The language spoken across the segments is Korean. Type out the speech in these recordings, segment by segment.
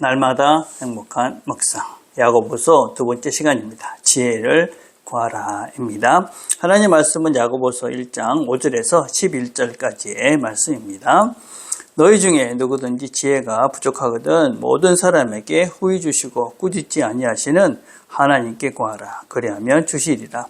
날마다 행복한 묵상 야고보서 두 번째 시간입니다. 지혜를 구하라입니다. 하나님 말씀은 야고보서 1장 5절에서 11절까지의 말씀입니다. 너희 중에 누구든지 지혜가 부족하거든 모든 사람에게 후히 주시고 꾸짖지 아니하시는 하나님께 구하라. 그리하면 주시리라.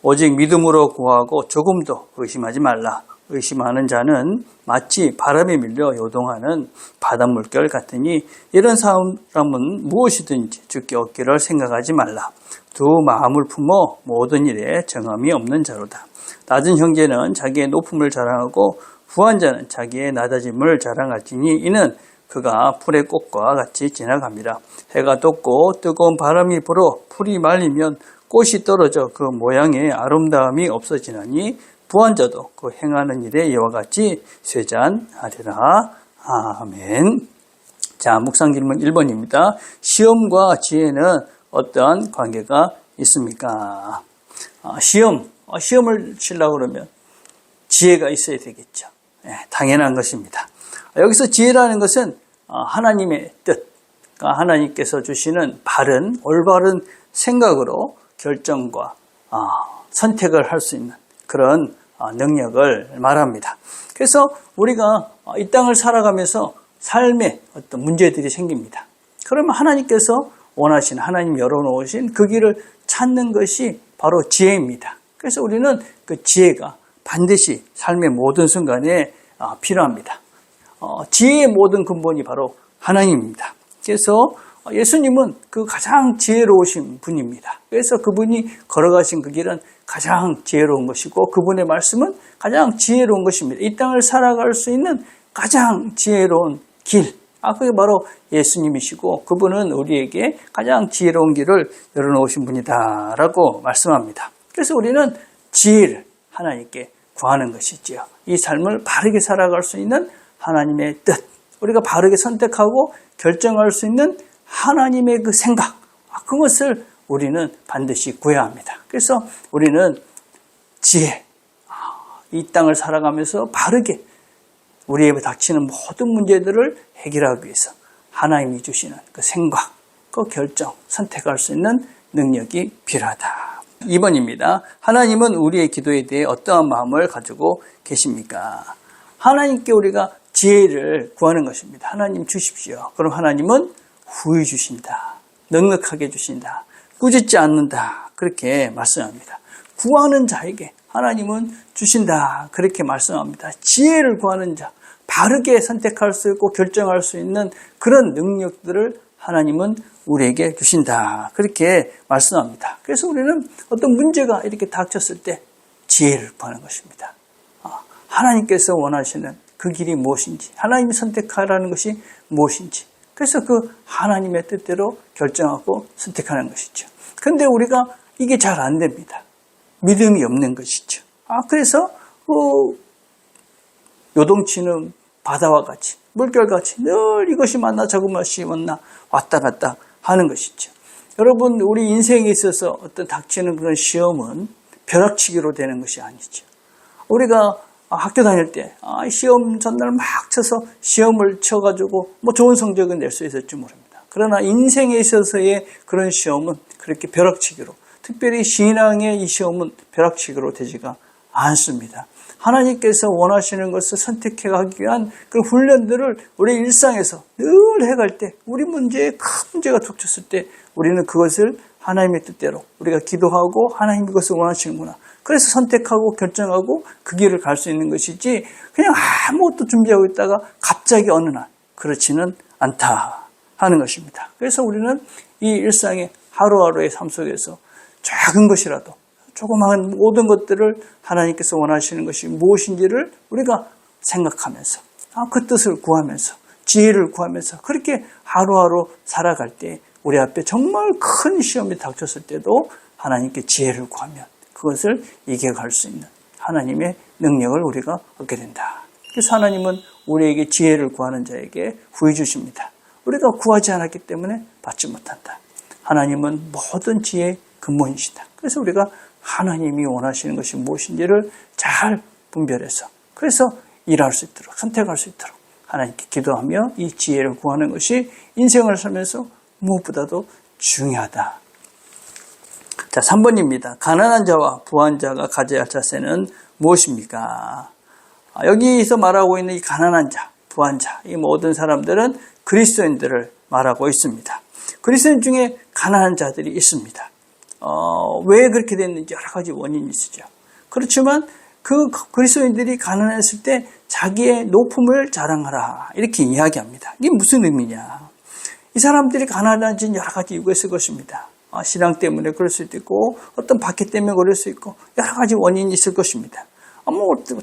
오직 믿음으로 구하고 조금도 의심하지 말라. 의심하는 자는 마치 바람에 밀려 요동하는 바닷물결 같으니 이런 사람은 무엇이든지 주께 얻기를 생각하지 말라. 두 마음을 품어 모든 일에 정함이 없는 자로다. 낮은 형제는 자기의 높음을 자랑하고 후한 자는 자기의 낮아짐을 자랑할지니 이는 그가 풀의 꽃과 같이 지나갑니다. 해가 돋고 뜨거운 바람이 불어 풀이 말리면 꽃이 떨어져 그 모양의 아름다움이 없어지나니 부한 자도 그 행하는 일에 이와 같이 쇠잔하리라. 아멘. 자, 묵상 질문 1번입니다. 시험과 지혜는 어떤 관계가 있습니까? 시험을 치려고 그러면 지혜가 있어야 되겠죠. 당연한 것입니다. 여기서 지혜라는 것은 하나님의 뜻, 그러니까 하나님께서 주시는 바른, 올바른 생각으로 결정과 선택을 할 수 있는 그런 능력을 말합니다. 그래서 우리가 이 땅을 살아가면서 삶에 어떤 문제들이 생깁니다. 그러면 하나님께서 원하신, 하나님 열어놓으신 그 길을 찾는 것이 바로 지혜입니다. 그래서 우리는 그 지혜가 반드시 삶의 모든 순간에 필요합니다. 지혜의 모든 근본이 바로 하나님입니다. 그래서 예수님은 그 가장 지혜로우신 분입니다. 그래서 그분이 걸어가신 그 길은 가장 지혜로운 것이고 그분의 말씀은 가장 지혜로운 것입니다. 이 땅을 살아갈 수 있는 가장 지혜로운 길, 그게 바로 예수님이시고 그분은 우리에게 가장 지혜로운 길을 열어놓으신 분이다라고 말씀합니다. 그래서 우리는 지혜를 하나님께 구하는 것이지요. 이 삶을 바르게 살아갈 수 있는 하나님의 뜻, 우리가 바르게 선택하고 결정할 수 있는 하나님의 그 생각, 그것을 우리는 반드시 구해야 합니다. 그래서 우리는 지혜, 이 땅을 살아가면서 바르게 우리에게 닥치는 모든 문제들을 해결하기 위해서 하나님이 주시는 그 생각, 그 결정, 선택할 수 있는 능력이 필요하다. 2번입니다. 하나님은 우리의 기도에 대해 어떠한 마음을 가지고 계십니까? 하나님께 우리가 지혜를 구하는 것입니다. 하나님 주십시오. 그럼 하나님은 후히 주신다. 넉넉하게 주신다. 꾸짖지 않는다. 그렇게 말씀합니다. 구하는 자에게 하나님은 주신다. 그렇게 말씀합니다. 지혜를 구하는 자, 바르게 선택할 수 있고 결정할 수 있는 그런 능력들을 하나님은 우리에게 주신다. 그렇게 말씀합니다. 그래서 우리는 어떤 문제가 이렇게 닥쳤을 때 지혜를 구하는 것입니다. 하나님께서 원하시는 그 길이 무엇인지, 하나님이 선택하라는 것이 무엇인지, 그래서 그 하나님의 뜻대로 결정하고 선택하는 것이죠. 그런데 우리가 이게 잘 안 됩니다. 믿음이 없는 것이죠. 그래서 요동치는 바다와 같이, 물결같이 늘 이것이 맞나 저것이 맞나 왔다 갔다 하는 것이죠. 여러분, 우리 인생에 있어서 어떤 닥치는 그런 시험은 벼락치기로 되는 것이 아니죠. 우리가 학교 다닐 때 시험 전날 막 쳐서 시험을 쳐가지고 좋은 성적은 낼 수 있을지 모릅니다. 그러나 인생에 있어서의 그런 시험은 그렇게 벼락치기로, 특별히 신앙의 이 시험은 벼락치기로 되지가 않습니다. 하나님께서 원하시는 것을 선택하기 위한 그런 훈련들을 우리 일상에서 늘 해갈 때, 우리 큰 문제가 닥쳤을 때 우리는 그것을 하나님의 뜻대로 우리가 기도하고 하나님이 그것을 원하시는구나. 그래서 선택하고 결정하고 그 길을 갈 수 있는 것이지 그냥 아무것도 준비하고 있다가 갑자기 어느 날 그렇지는 않다 하는 것입니다. 그래서 우리는 이 일상의 하루하루의 삶 속에서 작은 것이라도 조그마한 모든 것들을 하나님께서 원하시는 것이 무엇인지를 우리가 생각하면서 그 뜻을 구하면서 지혜를 구하면서 그렇게 하루하루 살아갈 때 우리 앞에 정말 큰 시험이 닥쳤을 때도 하나님께 지혜를 구하면 그것을 이겨갈 수 있는 하나님의 능력을 우리가 얻게 된다. 그래서 하나님은 우리에게 지혜를 구하는 자에게 후히 주십니다. 우리가 구하지 않았기 때문에 받지 못한다. 하나님은 모든 지혜의 근본이시다. 그래서 우리가 하나님이 원하시는 것이 무엇인지를 잘 분별해서 그래서 일할 수 있도록, 선택할 수 있도록 하나님께 기도하며 이 지혜를 구하는 것이 인생을 살면서 무엇보다도 중요하다. 자, 3번입니다. 가난한 자와 부한 자가 가져야 할 자세는 무엇입니까? 여기서 말하고 있는 이 가난한 자, 부한 자, 이 모든 사람들은 그리스도인들을 말하고 있습니다. 그리스도인 중에 가난한 자들이 있습니다. 왜 그렇게 됐는지 여러 가지 원인이 있으죠. 그렇지만 그 그리스도인들이 가난했을 때 자기의 높음을 자랑하라 이렇게 이야기합니다. 이게 무슨 의미냐? 이 사람들이 가난한지는 여러 가지 이유가 있을 것입니다. 신앙 때문에 그럴 수도 있고 어떤 박해 때문에 그럴 수 있고 여러 가지 원인이 있을 것입니다.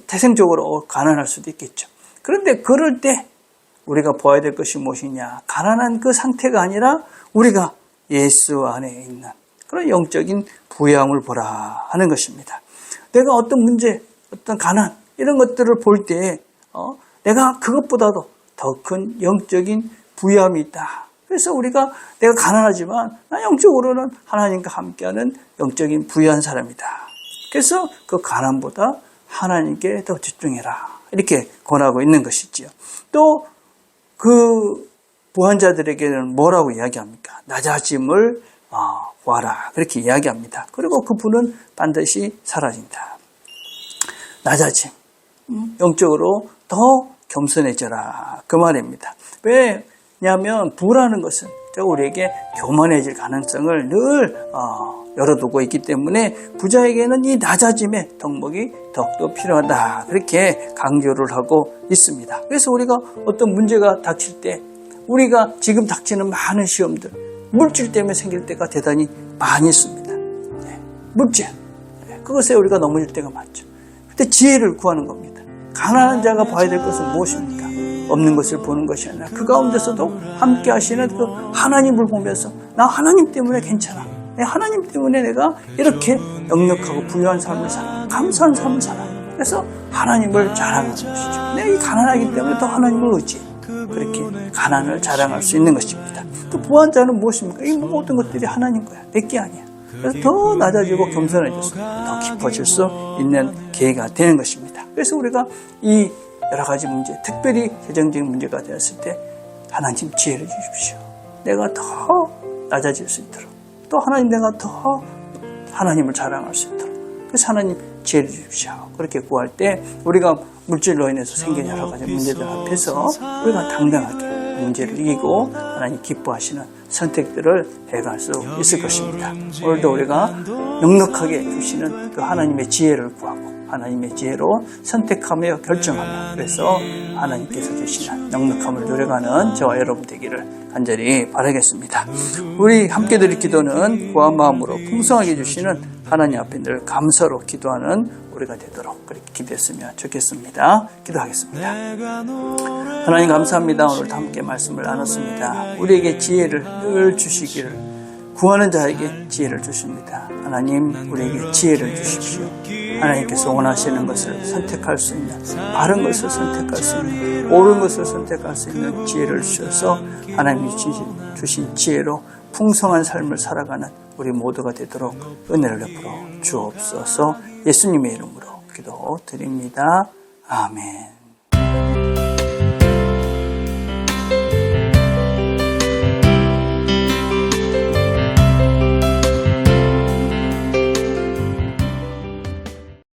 태생적으로 가난할 수도 있겠죠. 그런데 그럴 때 우리가 보아야 될 것이 무엇이냐? 가난한 그 상태가 아니라 우리가 예수 안에 있는 그런 영적인 부양을 보라 하는 것입니다. 내가 어떤 문제, 어떤 가난 이런 것들을 볼 때 내가 그것보다도 더 큰 영적인 부양이 있다. 그래서 우리가 내가 가난하지만 나 영적으로는 하나님과 함께하는 영적인 부유한 사람이다. 그래서 그 가난보다 하나님께 더 집중해라. 이렇게 권하고 있는 것이지요. 또 그 부한 자들에게는 뭐라고 이야기합니까? 낮아짐을 구하라. 그렇게 이야기합니다. 그리고 그분은 반드시 사라진다. 낮아짐. 영적으로 더 겸손해져라. 그 말입니다. 왜냐하면 부라는 것은 우리에게 교만해질 가능성을 늘 열어두고 있기 때문에 부자에게는 이 낮아짐의 덕목이 더욱더 필요하다. 그렇게 강조를 하고 있습니다. 그래서 우리가 어떤 문제가 닥칠 때 우리가 지금 닥치는 많은 시험들 물질 때문에 생길 때가 대단히 많이 있습니다. 물질. 그것에 우리가 넘어질 때가 많죠. 그때 지혜를 구하는 겁니다. 가난한 자가 봐야 될 것은 무엇입니까? 없는 것을 보는 것이 아니라 그 가운데서도 함께 하시는 그 하나님을 보면서 나 하나님 때문에 괜찮아. 하나님 때문에 내가 이렇게 넉넉하고 부유한 삶을 살아. 감사한 삶을 살아. 그래서 하나님을 자랑하는 것이죠. 내가 이 가난하기 때문에 더 하나님을 의지해. 그렇게 가난을 자랑할 수 있는 것입니다. 또 부한 자는 무엇입니까? 이 모든 것들이 하나님 거야. 내 게 아니야. 그래서 더 낮아지고 겸손해져서 더 깊어질 수 있는 기회가 되는 것입니다. 그래서 우리가 이 여러 가지 문제, 특별히 재정적인 문제가 되었을 때 하나님 지혜를 주십시오. 내가 더 낮아질 수 있도록 또 하나님 내가 더 하나님을 자랑할 수 있도록 그래서 하나님 지혜를 주십시오. 그렇게 구할 때 우리가 물질로 인해서 생긴 여러 가지 문제들 앞에서 우리가 당당하게 문제를 이기고 하나님 기뻐하시는 선택들을 해갈 수 있을 것입니다. 오늘도 우리가 넉넉하게 주시는 그 하나님의 지혜를 구하고 하나님의 지혜로 선택하며 결정하며 그래서 하나님께서 주시는 넉넉함을 누려가는 저와 여러분 되기를 간절히 바라겠습니다. 우리 함께 드릴 기도는 구한 마음으로 풍성하게 주시는 하나님 앞에 늘 감사로 기도하는 우리가 되도록 그렇게 기도했으면 좋겠습니다. 기도하겠습니다. 하나님 감사합니다. 오늘도 함께 말씀을 나눴습니다. 우리에게 지혜를 늘 주시기를 구하는 자에게 지혜를 주십니다. 하나님 우리에게 지혜를 주십시오. 하나님께서 원하시는 것을 선택할 수 있는 바른 것을 선택할 수 있는 옳은 것을 선택할 수 있는 지혜를 주셔서 하나님이 주신 지혜로 풍성한 삶을 살아가는 우리 모두가 되도록 은혜를 베풀어 주옵소서. 예수님의 이름으로 기도드립니다. 아멘.